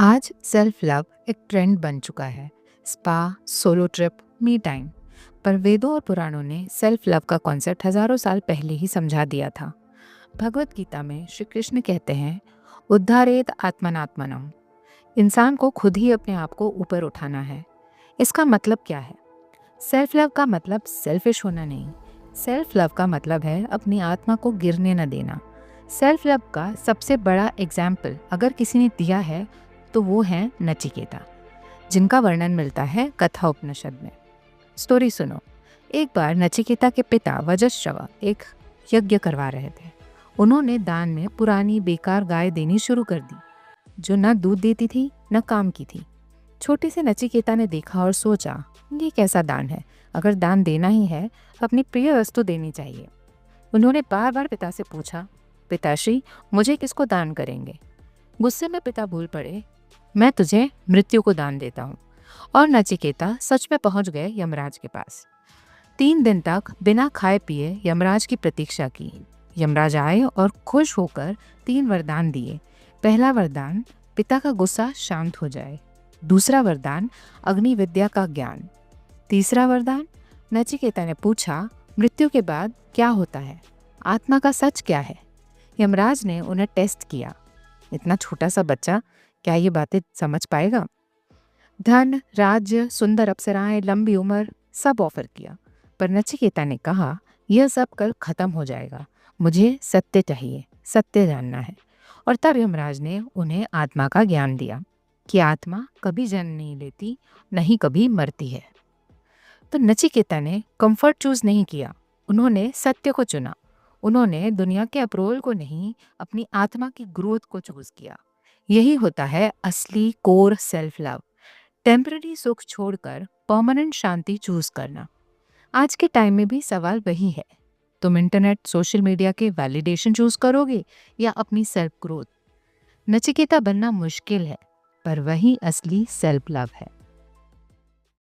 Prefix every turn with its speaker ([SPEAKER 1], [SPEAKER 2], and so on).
[SPEAKER 1] आज self love एक trend बन चुका है। Spa, solo trip, me time. पर वेदों और पुराणों ने सेल्फ लव का कॉन्सेप्ट हजारों साल पहले ही समझा दिया था। भगवत गीता में श्री कृष्ण कहते हैं, उद्धारेत आत्मनात्मनम। इंसान को खुद ही अपने आप को ऊपर उठाना है। इसका मतलब क्या है? सेल्फ लव का मतलब सेल्फिश होना नहीं। सेल्फ लव का मतलब है अपनी आत्मा को गिरने न देना। सेल्फ लव का सबसे बड़ा एग्जाम्पल अगर किसी ने दिया है तो वो है नचिकेता, जिनका वर्णन मिलता है कथा उपनिषद में। स्टोरी सुनो। एक बार नचिकेता के पिता वजश्रवा एक यज्ञ करवा रहे थे। उन्होंने दान में पुरानी बेकार गाय देनी शुरू कर दी, जो न दूध देती थी न काम की थी। छोटे से नचिकेता ने देखा और सोचा, ये कैसा दान है? अगर दान देना ही है तो अपनी प्रिय वस्तु देनी चाहिए। उन्होंने बार बार पिता से पूछा, पिताश्री, मुझे किसको दान करेंगे? गुस्से में पिता बोल पड़े, मैं तुझे मृत्यु को दान देता हूँ। और नचिकेता सच में पहुंच गए यमराज के पास। 3 दिन तक बिना खाए पिए यमराज की प्रतीक्षा की। यमराज आए और खुश होकर 3 वरदान दिए। पहला वरदान, पिता का गुस्सा शांत हो जाए। दूसरा वरदान, अग्नि विद्या का ज्ञान। तीसरा वरदान, नचिकेता ने पूछा, मृत्यु के बाद क्या होता है? आत्मा का सच क्या है? यमराज ने उन्हें टेस्ट किया। इतना छोटा सा बच्चा क्या ये बातें समझ पाएगा? धन, राज्य, सुंदर अप्सराएं, लंबी उम्र, सब ऑफर किया। पर नचिकेता ने कहा, यह सब कल खत्म हो जाएगा। मुझे सत्य चाहिए, सत्य जानना है। और तब यमराज ने उन्हें आत्मा का ज्ञान दिया कि आत्मा कभी जन्म नहीं लेती, नहीं कभी मरती है। तो नचिकेता ने कंफर्ट चूज नहीं किया, उन्होंने सत्य को चुना। उन्होंने दुनिया के अप्रूवल को नहीं, अपनी आत्मा की ग्रोथ को चूज किया। यही होता है असली कोर सेल्फ लव। टेम्पररी सुख छोड़कर परमानेंट शांति चूज करना। आज के टाइम में भी सवाल वही है, तुम इंटरनेट, सोशल मीडिया के वैलिडेशन चूज करोगे या अपनी सेल्फ ग्रोथ? नचिकेता बनना मुश्किल है, पर वही असली सेल्फ लव है।